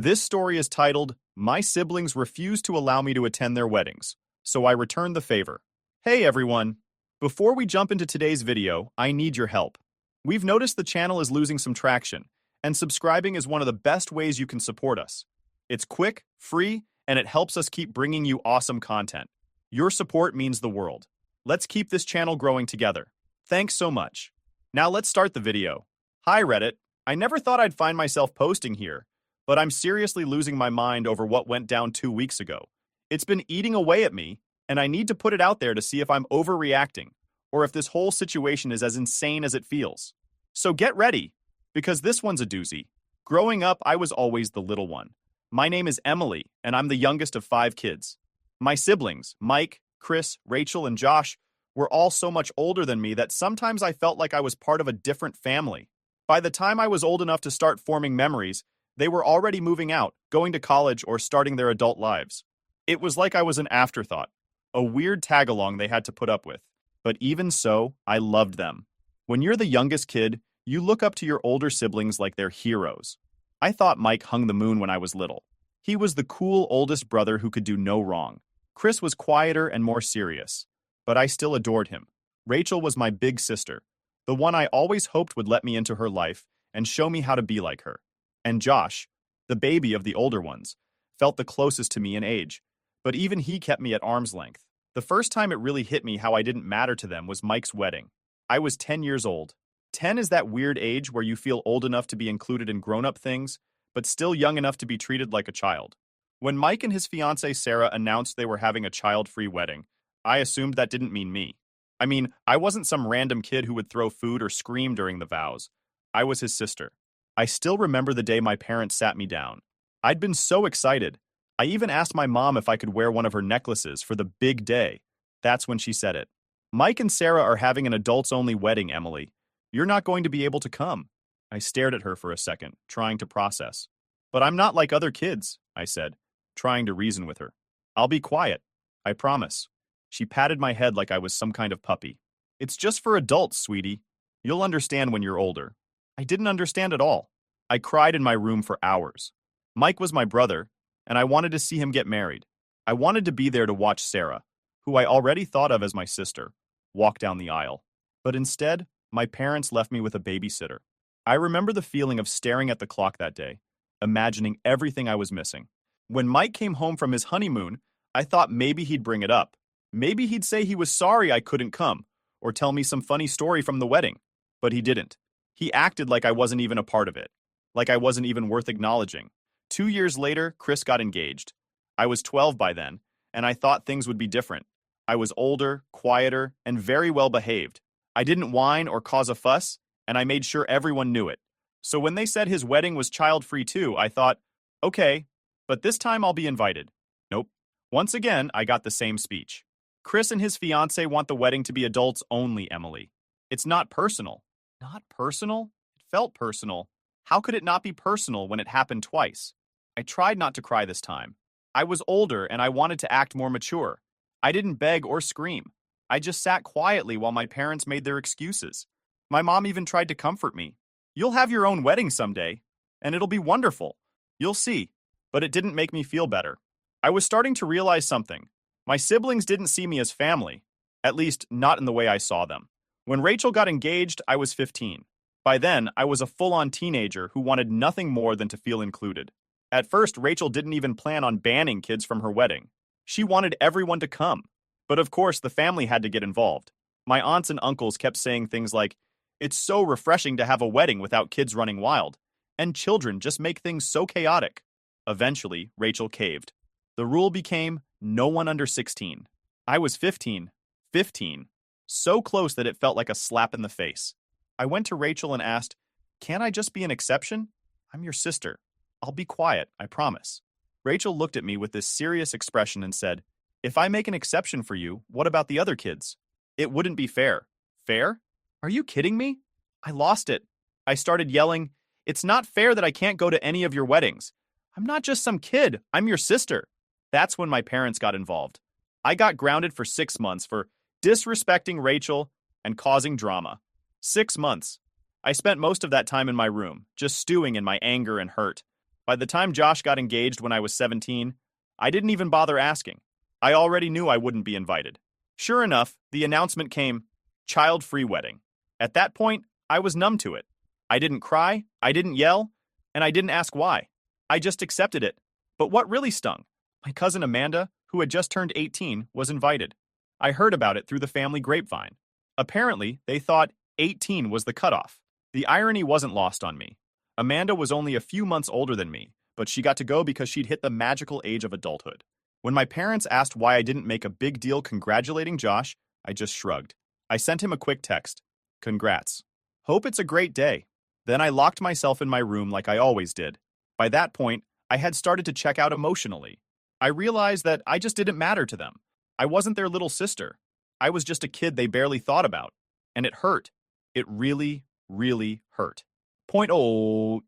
This story is titled, My Siblings Refuse to Allow Me to Attend Their Weddings, so I return the favor. Hey everyone! Before we jump into today's video, I need your help. We've noticed the channel is losing some traction, and subscribing is one of the best ways you can support us. It's quick, free, and it helps us keep bringing you awesome content. Your support means the world. Let's keep this channel growing together. Thanks so much. Now let's start the video. Hi Reddit, I never thought I'd find myself posting here, but I'm seriously losing my mind over what went down 2 weeks ago. It's been eating away at me, and I need to put it out there to see if I'm overreacting, or if this whole situation is as insane as it feels. So get ready, because this one's a doozy. Growing up, I was always the little one. My name is Emily, and I'm the youngest of 5 kids. My siblings, Mike, Chris, Rachel, and Josh, were all so much older than me that sometimes I felt like I was part of a different family. By the time I was old enough to start forming memories, they were already moving out, going to college, or starting their adult lives. It was like I was an afterthought, a weird tag-along they had to put up with. But even so, I loved them. When you're the youngest kid, you look up to your older siblings like they're heroes. I thought Mike hung the moon when I was little. He was the cool oldest brother who could do no wrong. Chris was quieter and more serious, but I still adored him. Rachel was my big sister, the one I always hoped would let me into her life and show me how to be like her. And Josh, the baby of the older ones, felt the closest to me in age, but even he kept me at arm's length. The first time it really hit me how I didn't matter to them was Mike's wedding. I was 10 years old. 10 is that weird age where you feel old enough to be included in grown-up things, but still young enough to be treated like a child. When Mike and his fiancée Sarah announced they were having a child-free wedding, I assumed that didn't mean me. I mean, I wasn't some random kid who would throw food or scream during the vows. I was his sister. I still remember the day my parents sat me down. I'd been so excited. I even asked my mom if I could wear one of her necklaces for the big day. That's when she said it. Mike and Sarah are having an adults-only wedding, Emily. You're not going to be able to come. I stared at her for a second, trying to process. But I'm not like other kids, I said, trying to reason with her. I'll be quiet. I promise. She patted my head like I was some kind of puppy. It's just for adults, sweetie. You'll understand when you're older. I didn't understand at all. I cried in my room for hours. Mike was my brother, and I wanted to see him get married. I wanted to be there to watch Sarah, who I already thought of as my sister, walk down the aisle. But instead, my parents left me with a babysitter. I remember the feeling of staring at the clock that day, imagining everything I was missing. When Mike came home from his honeymoon, I thought maybe he'd bring it up. Maybe he'd say he was sorry I couldn't come, or tell me some funny story from the wedding. But he didn't. He acted like I wasn't even a part of it, like I wasn't even worth acknowledging. 2 years later, Chris got engaged. I was 12 by then, and I thought things would be different. I was older, quieter, and very well behaved. I didn't whine or cause a fuss, and I made sure everyone knew it. So when they said his wedding was child-free too, I thought, okay, but this time I'll be invited. Nope. Once again, I got the same speech. Chris and his fiancée want the wedding to be adults only, Emily. It's not personal. Not personal? It felt personal. How could it not be personal when it happened twice? I tried not to cry this time. I was older and I wanted to act more mature. I didn't beg or scream. I just sat quietly while my parents made their excuses. My mom even tried to comfort me. You'll have your own wedding someday, and it'll be wonderful. You'll see. But it didn't make me feel better. I was starting to realize something. My siblings didn't see me as family, at least not in the way I saw them. When Rachel got engaged, I was 15. By then, I was a full-on teenager who wanted nothing more than to feel included. At first, Rachel didn't even plan on banning kids from her wedding. She wanted everyone to come. But of course, the family had to get involved. My aunts and uncles kept saying things like, "It's so refreshing to have a wedding without kids running wild. And children just make things so chaotic." Eventually, Rachel caved. The rule became no one under 16. I was 15. 15. So close that it felt like a slap in the face. I went to Rachel and asked, "Can't I just be an exception? I'm your sister. I'll be quiet, I promise." Rachel looked at me with this serious expression and said, "If I make an exception for you, what about the other kids? It wouldn't be fair." Fair? Are you kidding me? I lost it. I started yelling, "It's not fair that I can't go to any of your weddings. I'm not just some kid, I'm your sister." That's when my parents got involved. I got grounded for 6 months for disrespecting Rachel and causing drama. 6 months. I spent most of that time in my room, just stewing in my anger and hurt. By the time Josh got engaged when I was 17, I didn't even bother asking. I already knew I wouldn't be invited. Sure enough, the announcement came, child-free wedding. At that point, I was numb to it. I didn't cry, I didn't yell, and I didn't ask why. I just accepted it. But what really stung? My cousin Amanda, who had just turned 18, was invited. I heard about it through the family grapevine. Apparently, they thought 18 was the cutoff. The irony wasn't lost on me. Amanda was only a few months older than me, but she got to go because she'd hit the magical age of adulthood. When my parents asked why I didn't make a big deal congratulating Josh, I just shrugged. I sent him a quick text. Congrats. Hope it's a great day. Then I locked myself in my room like I always did. By that point, I had started to check out emotionally. I realized that I just didn't matter to them. I wasn't their little sister. I was just a kid they barely thought about. And it hurt. It really, really hurt.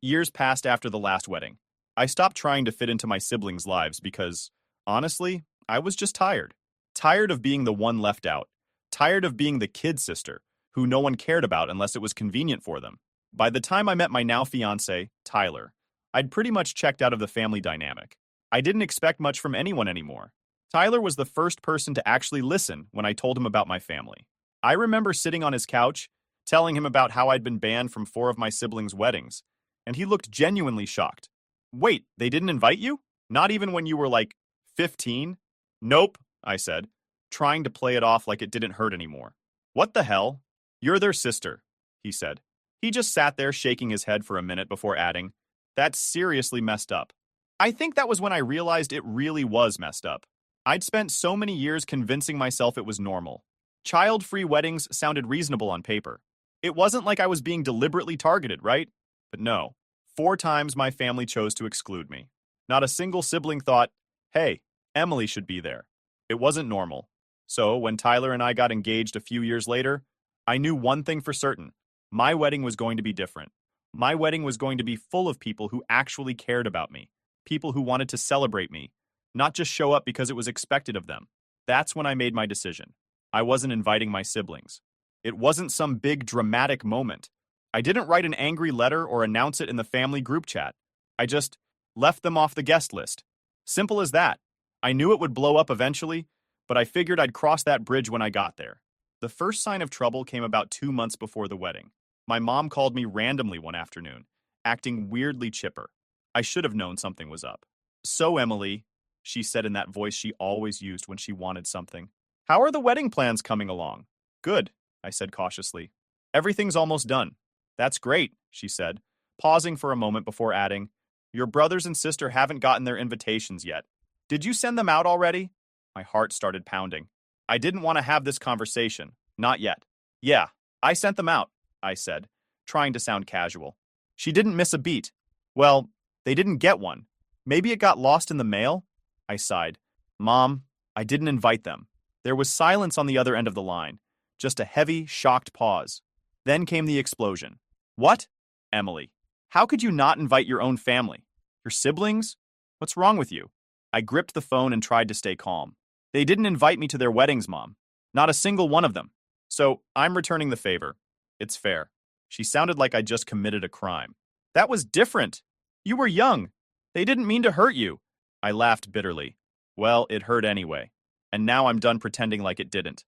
Years passed after the last wedding. I stopped trying to fit into my siblings' lives because, honestly, I was just tired. Tired of being the one left out. Tired of being the kid sister, who no one cared about unless it was convenient for them. By the time I met my now fiancé, Tyler, I'd pretty much checked out of the family dynamic. I didn't expect much from anyone anymore. Tyler was the first person to actually listen when I told him about my family. I remember sitting on his couch, telling him about how I'd been banned from 4 of my siblings' weddings, and he looked genuinely shocked. Wait, they didn't invite you? Not even when you were like 15? Nope, I said, trying to play it off like it didn't hurt anymore. What the hell? You're their sister, he said. He just sat there shaking his head for a minute before adding, that's seriously messed up. I think that was when I realized it really was messed up. I'd spent so many years convincing myself it was normal. Child-free weddings sounded reasonable on paper. It wasn't like I was being deliberately targeted, right? But no. 4 times my family chose to exclude me. Not a single sibling thought, hey, Emily should be there. It wasn't normal. So when Tyler and I got engaged a few years later, I knew one thing for certain. My wedding was going to be different. My wedding was going to be full of people who actually cared about me. People who wanted to celebrate me, not just show up because it was expected of them. That's when I made my decision. I wasn't inviting my siblings. It wasn't some big dramatic moment. I didn't write an angry letter or announce it in the family group chat. I just left them off the guest list. Simple as that. I knew it would blow up eventually, but I figured I'd cross that bridge when I got there. The first sign of trouble came about 2 months before the wedding. My mom called me randomly one afternoon, acting weirdly chipper. I should have known something was up. So, Emily, she said in that voice she always used when she wanted something. How are the wedding plans coming along? Good, I said cautiously. Everything's almost done. That's great, she said, pausing for a moment before adding, your brothers and sister haven't gotten their invitations yet. Did you send them out already? My heart started pounding. I didn't want to have this conversation. Not yet. Yeah, I sent them out, I said, trying to sound casual. She didn't miss a beat. Well, they didn't get one. Maybe it got lost in the mail? I sighed. Mom, I didn't invite them. There was silence on the other end of the line, just a heavy, shocked pause. Then came the explosion. What? Emily, how could you not invite your own family? Your siblings? What's wrong with you? I gripped the phone and tried to stay calm. They didn't invite me to their weddings, Mom. Not a single one of them. So I'm returning the favor. It's fair. She sounded like I'd just committed a crime. That was different. You were young. They didn't mean to hurt you. I laughed bitterly. Well, it hurt anyway. And now I'm done pretending like it didn't.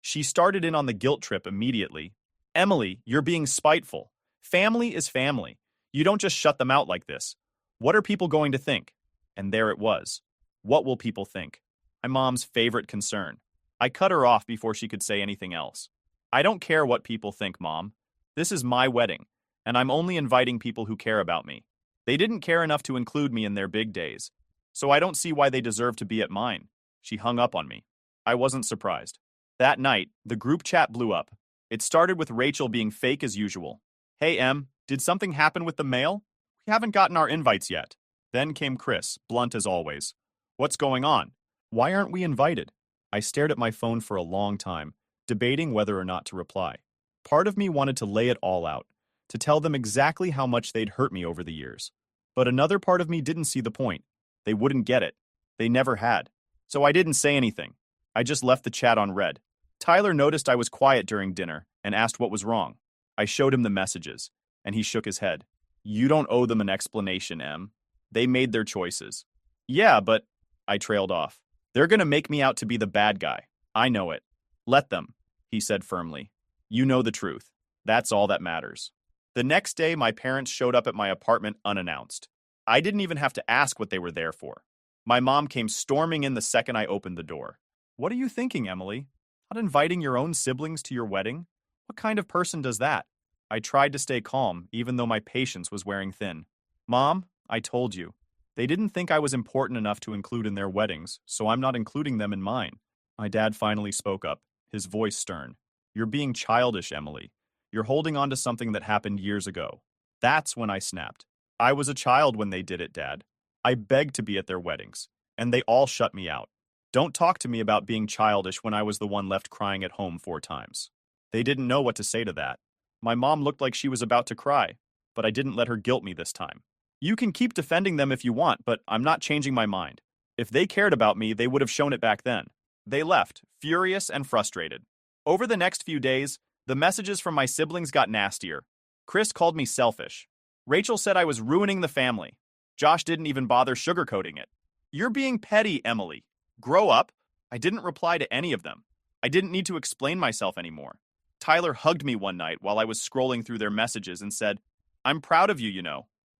She started in on the guilt trip immediately. Emily, you're being spiteful. Family is family. You don't just shut them out like this. What are people going to think? And there it was. What will people think? My mom's favorite concern. I cut her off before she could say anything else. I don't care what people think, Mom. This is my wedding, and I'm only inviting people who care about me. They didn't care enough to include me in their big days, so I don't see why they deserve to be at mine. She hung up on me. I wasn't surprised. That night, the group chat blew up. It started with Rachel being fake as usual. Hey, Em, did something happen with the mail? We haven't gotten our invites yet. Then came Chris, blunt as always. What's going on? Why aren't we invited? I stared at my phone for a long time, debating whether or not to reply. Part of me wanted to lay it all out, to tell them exactly how much they'd hurt me over the years. But another part of me didn't see the point. They wouldn't get it. They never had. So I didn't say anything. I just left the chat on read. Tyler noticed I was quiet during dinner and asked what was wrong. I showed him the messages, and he shook his head. You don't owe them an explanation, Em. They made their choices. Yeah, but I trailed off. They're gonna make me out to be the bad guy. I know it. Let them, he said firmly. You know the truth. That's all that matters. The next day, my parents showed up at my apartment unannounced. I didn't even have to ask what they were there for. My mom came storming in the second I opened the door. What are you thinking, Emily? Not inviting your own siblings to your wedding? What kind of person does that? I tried to stay calm, even though my patience was wearing thin. Mom, I told you. They didn't think I was important enough to include in their weddings, so I'm not including them in mine. My dad finally spoke up, his voice stern. You're being childish, Emily. You're holding on to something that happened years ago. That's when I snapped. I was a child when they did it, Dad. I begged to be at their weddings, and they all shut me out. Don't talk to me about being childish when I was the one left crying at home 4 times. They didn't know what to say to that. My mom looked like she was about to cry, but I didn't let her guilt me this time. You can keep defending them if you want, but I'm not changing my mind. If they cared about me, they would have shown it back then. They left, furious and frustrated. Over the next few days, the messages from my siblings got nastier. Chris called me selfish. Rachel said I was ruining the family. Josh didn't even bother sugarcoating it. You're being petty, Emily. Grow up. I didn't reply to any of them. I didn't need to explain myself anymore. Tyler hugged me one night while I was scrolling through their messages and said, I'm proud of you,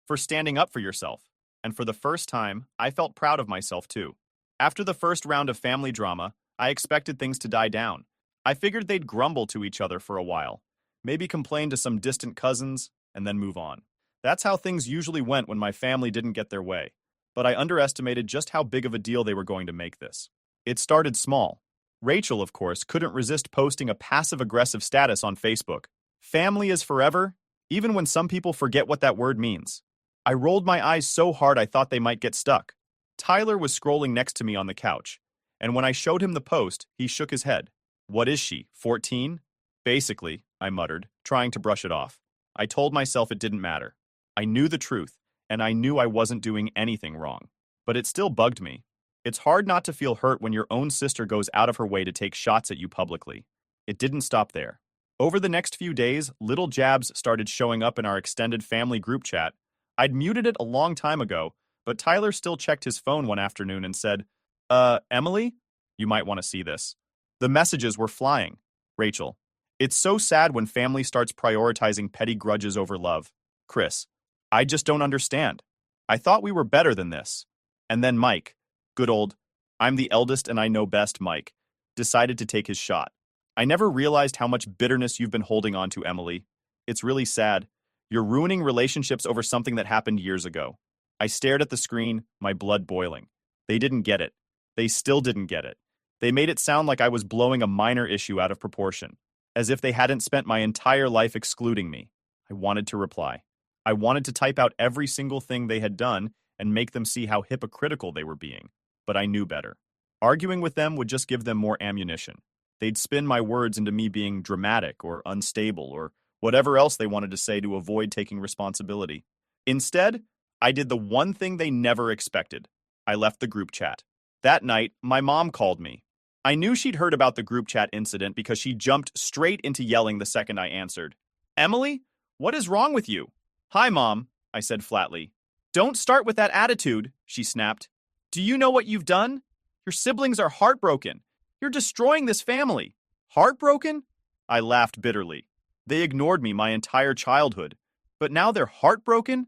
for standing up for yourself. And for the first time, I felt proud of myself too. After the first round of family drama, I expected things to die down. I figured they'd grumble to each other for a while, maybe complain to some distant cousins, and then move on. That's how things usually went when my family didn't get their way, but I underestimated just how big of a deal they were going to make this. It started small. Rachel, of course, couldn't resist posting a passive-aggressive status on Facebook. Family is forever, even when some people forget what that word means. I rolled my eyes so hard I thought they might get stuck. Tyler was scrolling next to me on the couch, and when I showed him the post, he shook his head. What is she, 14? Basically, I muttered, trying to brush it off. I told myself it didn't matter. I knew the truth, and I knew I wasn't doing anything wrong. But it still bugged me. It's hard not to feel hurt when your own sister goes out of her way to take shots at you publicly. It didn't stop there. Over the next few days, little jabs started showing up in our extended family group chat. I'd muted it a long time ago, but Tyler still checked his phone one afternoon and said, Emily? You might want to see this. The messages were flying. Rachel. It's so sad when family starts prioritizing petty grudges over love. Chris. I just don't understand. I thought we were better than this. And then Mike. Good old, I'm the eldest and I know best Mike, decided to take his shot. I never realized how much bitterness you've been holding on to, Emily. It's really sad. You're ruining relationships over something that happened years ago. I stared at the screen, my blood boiling. They didn't get it. They still didn't get it. They made it sound like I was blowing a minor issue out of proportion, as if they hadn't spent my entire life excluding me. I wanted to reply. I wanted to type out every single thing they had done and make them see how hypocritical they were being. But I knew better. Arguing with them would just give them more ammunition. They'd spin my words into me being dramatic or unstable or whatever else they wanted to say to avoid taking responsibility. Instead, I did the one thing they never expected. I left the group chat. That night, my mom called me. I knew she'd heard about the group chat incident because she jumped straight into yelling the second I answered. Emily, what is wrong with you? Hi, Mom, I said flatly. Don't start with that attitude, she snapped. Do you know what you've done? Your siblings are heartbroken. You're destroying this family. Heartbroken? I laughed bitterly. They ignored me my entire childhood. But now they're heartbroken?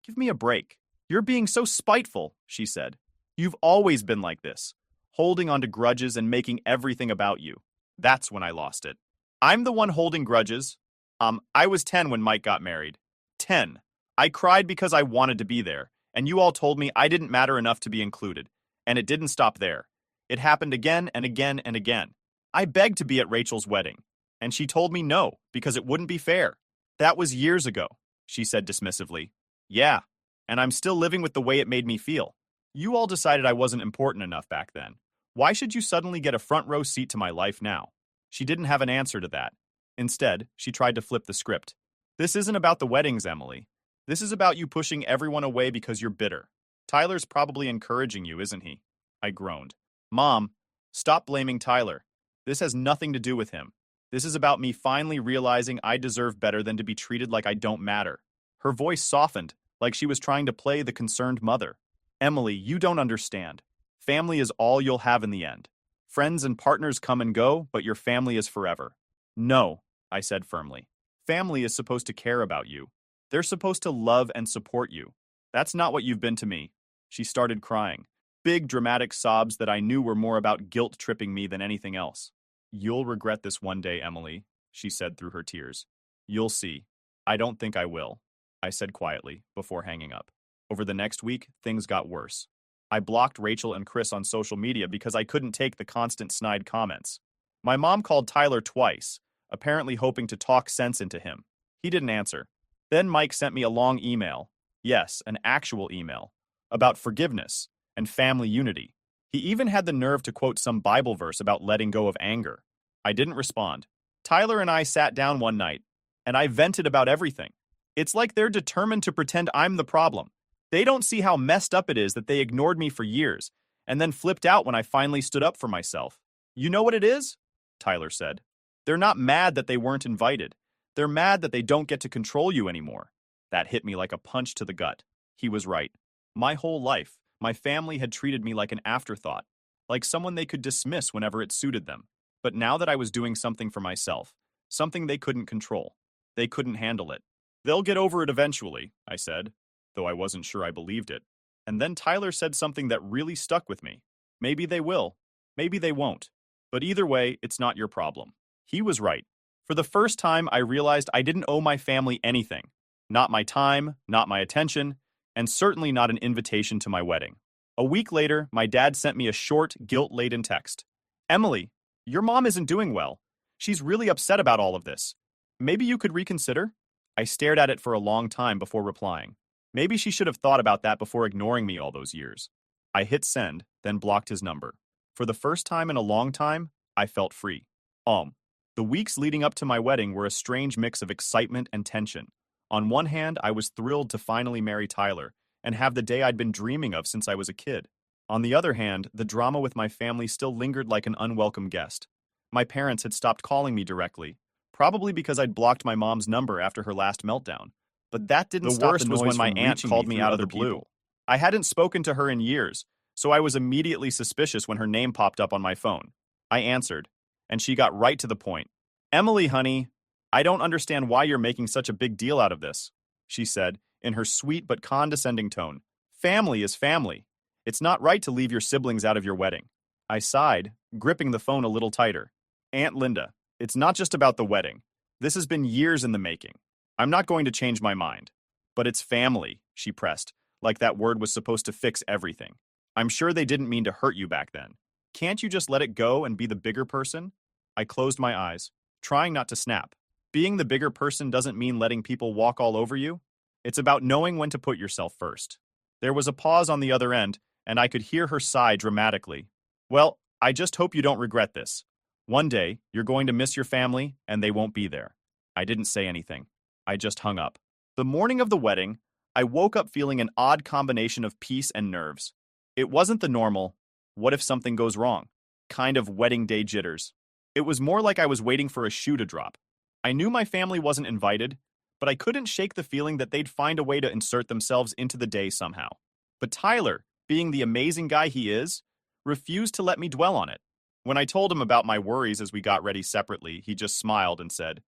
Give me a break. You're being so spiteful, she said. You've always been like this, holding on to grudges and making everything about you. That's when I lost it. I'm the one holding grudges. I was 10 when Mike got married. 10. I cried because I wanted to be there. And you all told me I didn't matter enough to be included. And it didn't stop there. It happened again and again and again. I begged to be at Rachel's wedding, and she told me no, because it wouldn't be fair. That was years ago, she said dismissively. Yeah, and I'm still living with the way it made me feel. You all decided I wasn't important enough back then. Why should you suddenly get a front row seat to my life now? She didn't have an answer to that. Instead, she tried to flip the script. This isn't about the weddings, Emily. This is about you pushing everyone away because you're bitter. Tyler's probably encouraging you, isn't he? I groaned. Mom, stop blaming Tyler. This has nothing to do with him. This is about me finally realizing I deserve better than to be treated like I don't matter. Her voice softened, like she was trying to play the concerned mother. Emily, you don't understand. Family is all you'll have in the end. Friends and partners come and go, but your family is forever. No, I said firmly. Family is supposed to care about you. They're supposed to love and support you. That's not what you've been to me. She started crying. Big dramatic sobs that I knew were more about guilt-tripping me than anything else. You'll regret this one day, Emily, she said through her tears. You'll see. I don't think I will, I said quietly, before hanging up. Over the next week, things got worse. I blocked Rachel and Chris on social media because I couldn't take the constant snide comments. My mom called Tyler twice, apparently hoping to talk sense into him. He didn't answer. Then Mike sent me a long email. Yes, an actual email. About forgiveness and family unity. He even had the nerve to quote some Bible verse about letting go of anger. I didn't respond. Tyler and I sat down one night, and I vented about everything. It's like they're determined to pretend I'm the problem. They don't see how messed up it is that they ignored me for years, and then flipped out when I finally stood up for myself. You know what it is? Tyler said. They're not mad that they weren't invited. They're mad that they don't get to control you anymore. That hit me like a punch to the gut. He was right. My whole life, my family had treated me like an afterthought, like someone they could dismiss whenever it suited them. But now that I was doing something for myself, something they couldn't control, they couldn't handle it. They'll get over it eventually, I said, though I wasn't sure I believed it. And then Tyler said something that really stuck with me. Maybe they will, maybe they won't. But either way, it's not your problem. He was right. For the first time, I realized I didn't owe my family anything. Not my time, not my attention, and certainly not an invitation to my wedding. A week later, my dad sent me a short, guilt-laden text. Emily, your mom isn't doing well. She's really upset about all of this. Maybe you could reconsider? I stared at it for a long time before replying. Maybe she should have thought about that before ignoring me all those years. I hit send, then blocked his number. For the first time in a long time, I felt free. The weeks leading up to my wedding were a strange mix of excitement and tension. On one hand, I was thrilled to finally marry Tyler and have the day I'd been dreaming of since I was a kid. On the other hand, the drama with my family still lingered like an unwelcome guest. My parents had stopped calling me directly, probably because I'd blocked my mom's number after her last meltdown. But that didn't stop the noise. The worst was when my aunt called me out of the blue. I hadn't spoken to her in years, so I was immediately suspicious when her name popped up on my phone. I answered, and she got right to the point. Emily, honey, I don't understand why you're making such a big deal out of this, she said, in her sweet but condescending tone. Family is family. It's not right to leave your siblings out of your wedding. I sighed, gripping the phone a little tighter. Aunt Linda, it's not just about the wedding. This has been years in the making. I'm not going to change my mind. But it's family, she pressed, like that word was supposed to fix everything. I'm sure they didn't mean to hurt you back then. Can't you just let it go and be the bigger person? I closed my eyes, trying not to snap. Being the bigger person doesn't mean letting people walk all over you. It's about knowing when to put yourself first. There was a pause on the other end, and I could hear her sigh dramatically. Well, I just hope you don't regret this. One day, you're going to miss your family, and they won't be there. I didn't say anything. I just hung up. The morning of the wedding, I woke up feeling an odd combination of peace and nerves. It wasn't the normal, what if something goes wrong, kind of wedding day jitters. It was more like I was waiting for a shoe to drop. I knew my family wasn't invited, but I couldn't shake the feeling that they'd find a way to insert themselves into the day somehow. But Tyler, being the amazing guy he is, refused to let me dwell on it. When I told him about my worries as we got ready separately, he just smiled and said,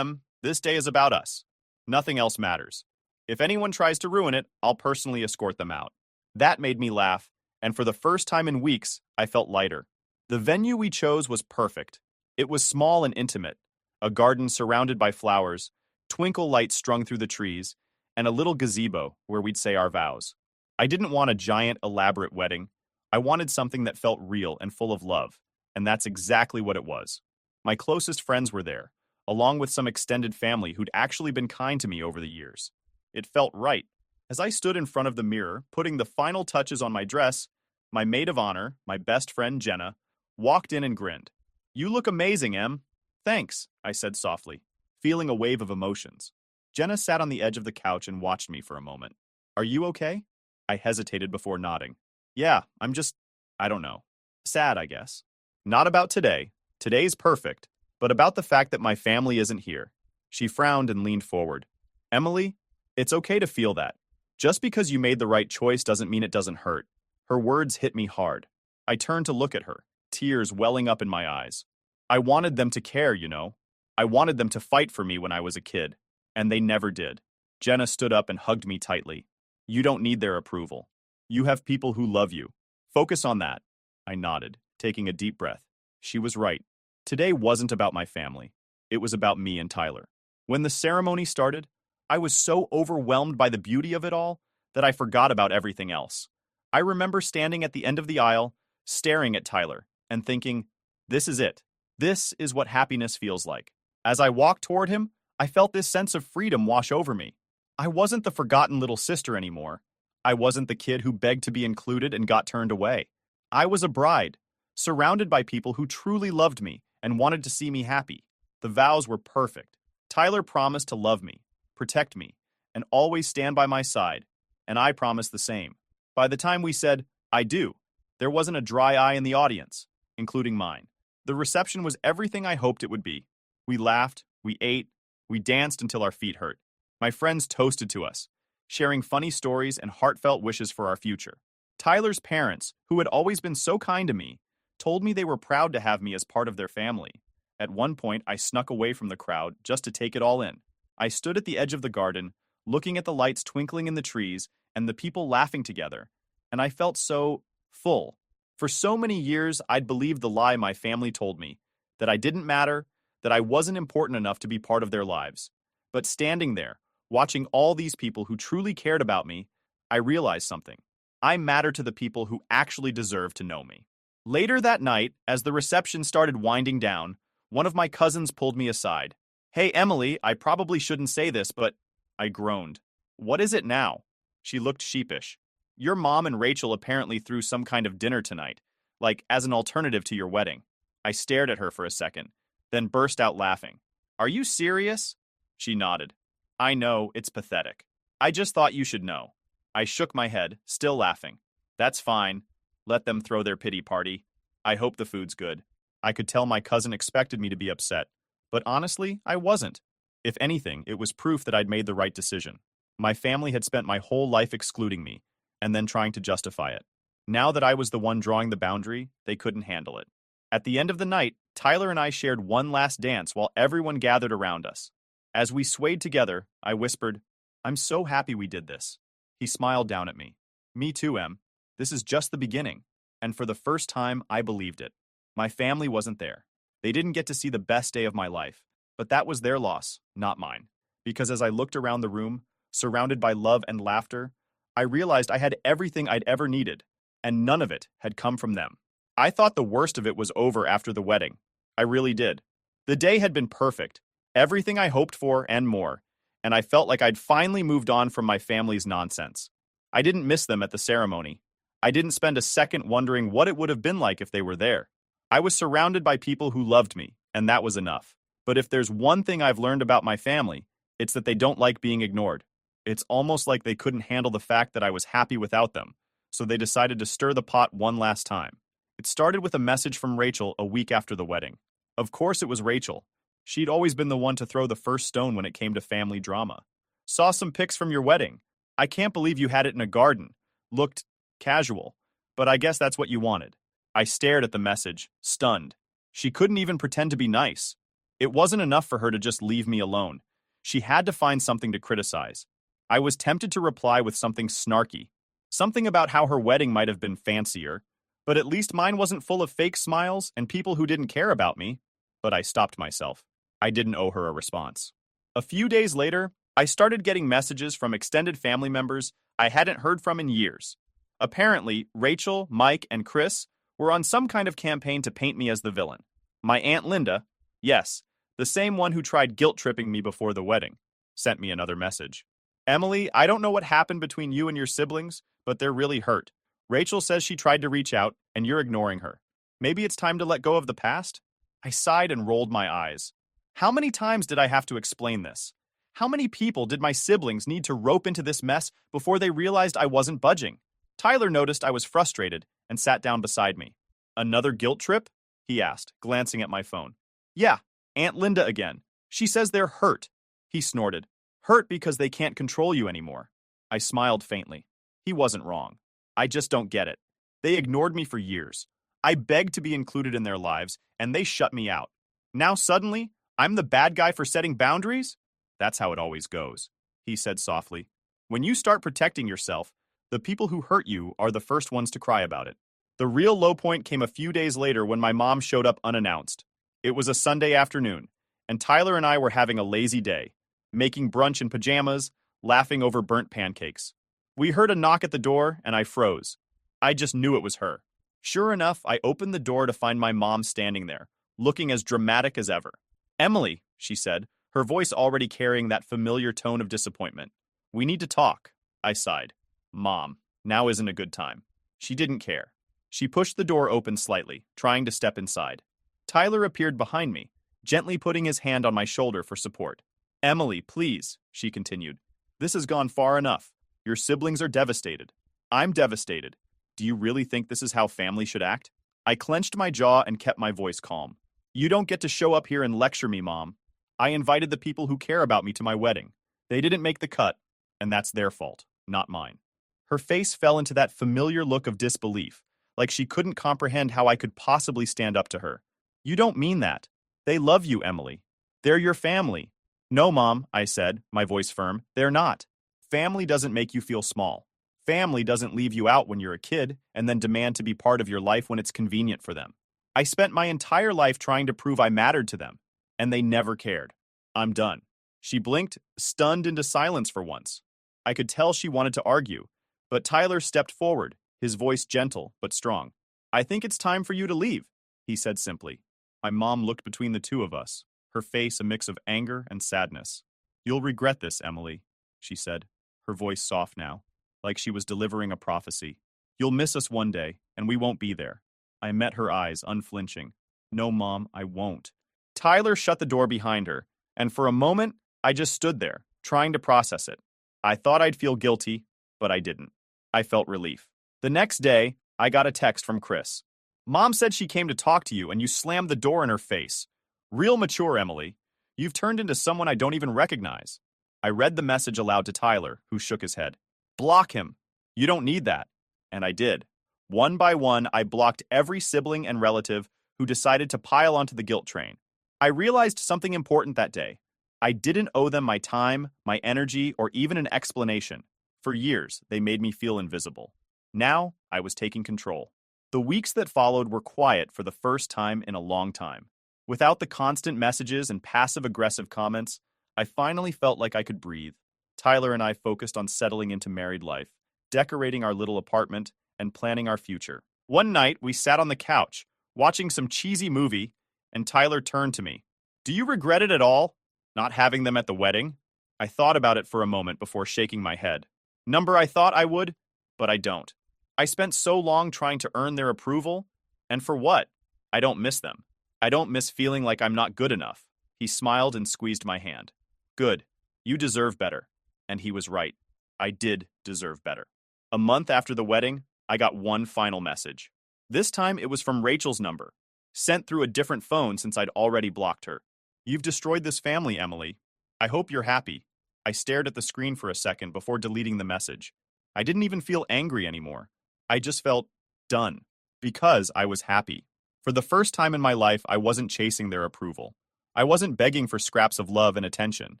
this day is about us. Nothing else matters. If anyone tries to ruin it, I'll personally escort them out. That made me laugh, and for the first time in weeks, I felt lighter. The venue we chose was perfect. It was small and intimate, a garden surrounded by flowers, twinkle lights strung through the trees, and a little gazebo where we'd say our vows. I didn't want a giant, elaborate wedding. I wanted something that felt real and full of love, and that's exactly what it was. My closest friends were there, along with some extended family who'd actually been kind to me over the years. It felt right. As I stood in front of the mirror, putting the final touches on my dress, my maid of honor, my best friend Jenna, walked in and grinned. You look amazing, Em. Thanks, I said softly, feeling a wave of emotions. Jenna sat on the edge of the couch and watched me for a moment. Are you okay? I hesitated before nodding. Yeah, I'm just, I don't know. Sad, I guess. Not about today. Today's perfect, but about the fact that my family isn't here. She frowned and leaned forward. Emily, it's okay to feel that. Just because you made the right choice doesn't mean it doesn't hurt. Her words hit me hard. I turned to look at her, tears welling up in my eyes. I wanted them to care, you know. I wanted them to fight for me when I was a kid. And they never did. Jenna stood up and hugged me tightly. You don't need their approval. You have people who love you. Focus on that. I nodded, taking a deep breath. She was right. Today wasn't about my family. It was about me and Tyler. When the ceremony started, I was so overwhelmed by the beauty of it all that I forgot about everything else. I remember standing at the end of the aisle, staring at Tyler, and thinking, this is it. This is what happiness feels like. As I walked toward him, I felt this sense of freedom wash over me. I wasn't the forgotten little sister anymore. I wasn't the kid who begged to be included and got turned away. I was a bride, surrounded by people who truly loved me and wanted to see me happy. The vows were perfect. Tyler promised to love me, protect me, and always stand by my side, and I promised the same. By the time we said, I do, there wasn't a dry eye in the audience, including mine. The reception was everything I hoped it would be. We laughed, we ate, we danced until our feet hurt. My friends toasted to us, sharing funny stories and heartfelt wishes for our future. Tyler's parents, who had always been so kind to me, told me they were proud to have me as part of their family. At one point, I snuck away from the crowd just to take it all in. I stood at the edge of the garden, looking at the lights twinkling in the trees and the people laughing together, and I felt so full. For so many years, I'd believed the lie my family told me, that I didn't matter, that I wasn't important enough to be part of their lives. But standing there, watching all these people who truly cared about me, I realized something. I matter to the people who actually deserve to know me. Later that night, as the reception started winding down, one of my cousins pulled me aside. Hey, Emily, I probably shouldn't say this, but I groaned. What is it now? She looked sheepish. Your mom and Rachel apparently threw some kind of dinner tonight, like as an alternative to your wedding. I stared at her for a second, then burst out laughing. Are you serious? She nodded. I know, it's pathetic. I just thought you should know. I shook my head, still laughing. That's fine. Let them throw their pity party. I hope the food's good. I could tell my cousin expected me to be upset, but honestly, I wasn't. If anything, it was proof that I'd made the right decision. My family had spent my whole life excluding me, and then trying to justify it. Now that I was the one drawing the boundary, they couldn't handle it. At the end of the night, Tyler and I shared one last dance while everyone gathered around us. As we swayed together, I whispered, I'm so happy we did this. He smiled down at me. Me too, Em. This is just the beginning. And for the first time, I believed it. My family wasn't there. They didn't get to see the best day of my life. But that was their loss, not mine. Because as I looked around the room, surrounded by love and laughter, I realized I had everything I'd ever needed, and none of it had come from them. I thought the worst of it was over after the wedding. I really did. The day had been perfect, everything I hoped for and more, and I felt like I'd finally moved on from my family's nonsense. I didn't miss them at the ceremony. I didn't spend a second wondering what it would have been like if they were there. I was surrounded by people who loved me, and that was enough. But if there's one thing I've learned about my family, it's that they don't like being ignored. It's almost like they couldn't handle the fact that I was happy without them, so they decided to stir the pot one last time. It started with a message from Rachel a week after the wedding. Of course it was Rachel. She'd always been the one to throw the first stone when it came to family drama. Saw some pics from your wedding. I can't believe you had it in a garden. Looked casual, but I guess that's what you wanted. I stared at the message, stunned. She couldn't even pretend to be nice. It wasn't enough for her to just leave me alone. She had to find something to criticize. I was tempted to reply with something snarky, something about how her wedding might have been fancier, but at least mine wasn't full of fake smiles and people who didn't care about me. But I stopped myself. I didn't owe her a response. A few days later, I started getting messages from extended family members I hadn't heard from in years. Apparently, Rachel, Mike, and Chris were on some kind of campaign to paint me as the villain. My Aunt Linda, yes, the same one who tried guilt-tripping me before the wedding, sent me another message. Emily, I don't know what happened between you and your siblings, but they're really hurt. Rachel says she tried to reach out, and you're ignoring her. Maybe it's time to let go of the past? I sighed and rolled my eyes. How many times did I have to explain this? How many people did my siblings need to rope into this mess before they realized I wasn't budging? Tyler noticed I was frustrated and sat down beside me. Another guilt trip? He asked, glancing at my phone. Yeah, Aunt Linda again. She says they're hurt. He snorted. Hurt because they can't control you anymore. I smiled faintly. He wasn't wrong. I just don't get it. They ignored me for years. I begged to be included in their lives, and they shut me out. Now suddenly, I'm the bad guy for setting boundaries? That's how it always goes, he said softly. When you start protecting yourself, the people who hurt you are the first ones to cry about it. The real low point came a few days later when my mom showed up unannounced. It was a Sunday afternoon, and Tyler and I were having a lazy day, making brunch in pajamas, laughing over burnt pancakes. We heard a knock at the door, and I froze. I just knew it was her. Sure enough, I opened the door to find my mom standing there, looking as dramatic as ever. "Emily," she said, her voice already carrying that familiar tone of disappointment. "We need to talk," I sighed. "Mom, now isn't a good time." She didn't care. She pushed the door open slightly, trying to step inside. Tyler appeared behind me, gently putting his hand on my shoulder for support. "Emily, please," she continued. "This has gone far enough. Your siblings are devastated. I'm devastated. Do you really think this is how family should act?" I clenched my jaw and kept my voice calm. "You don't get to show up here and lecture me, Mom. I invited the people who care about me to my wedding. They didn't make the cut, and that's their fault, not mine." Her face fell into that familiar look of disbelief, like she couldn't comprehend how I could possibly stand up to her. "You don't mean that. They love you, Emily. They're your family." "No, Mom," I said, my voice firm. "They're not. Family doesn't make you feel small. Family doesn't leave you out when you're a kid and then demand to be part of your life when it's convenient for them. I spent my entire life trying to prove I mattered to them, and they never cared. I'm done." She blinked, stunned into silence for once. I could tell she wanted to argue, but Tyler stepped forward, his voice gentle but strong. "I think it's time for you to leave," he said simply. My mom looked between the two of us, her face a mix of anger and sadness. "You'll regret this, Emily," she said, her voice soft now, like she was delivering a prophecy. "You'll miss us one day, and we won't be there." I met her eyes, unflinching. "No, Mom, I won't." Tyler shut the door behind her, and for a moment, I just stood there, trying to process it. I thought I'd feel guilty, but I didn't. I felt relief. The next day, I got a text from Chris. "Mom said she came to talk to you, and you slammed the door in her face. Real mature, Emily. You've turned into someone I don't even recognize." I read the message aloud to Tyler, who shook his head. "Block him. You don't need that." And I did. One by one, I blocked every sibling and relative who decided to pile onto the guilt train. I realized something important that day. I didn't owe them my time, my energy, or even an explanation. For years, they made me feel invisible. Now, I was taking control. The weeks that followed were quiet for the first time in a long time. Without the constant messages and passive-aggressive comments, I finally felt like I could breathe. Tyler and I focused on settling into married life, decorating our little apartment, and planning our future. One night, we sat on the couch, watching some cheesy movie, and Tyler turned to me. "Do you regret it at all, not having them at the wedding?" I thought about it for a moment before shaking my head. Number I thought I would, but I don't. I spent so long trying to earn their approval, and for what? I don't miss them. I don't miss feeling like I'm not good enough. He smiled and squeezed my hand. "Good. You deserve better." And he was right. I did deserve better. A month after the wedding, I got one final message. This time it was from Rachel's number, sent through a different phone since I'd already blocked her. "You've destroyed this family, Emily. I hope you're happy." I stared at the screen for a second before deleting the message. I didn't even feel angry anymore. I just felt done, because I was happy. For the first time in my life, I wasn't chasing their approval. I wasn't begging for scraps of love and attention.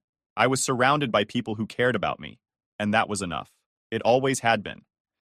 I was surrounded by people who cared about me, and that was enough. It always had been.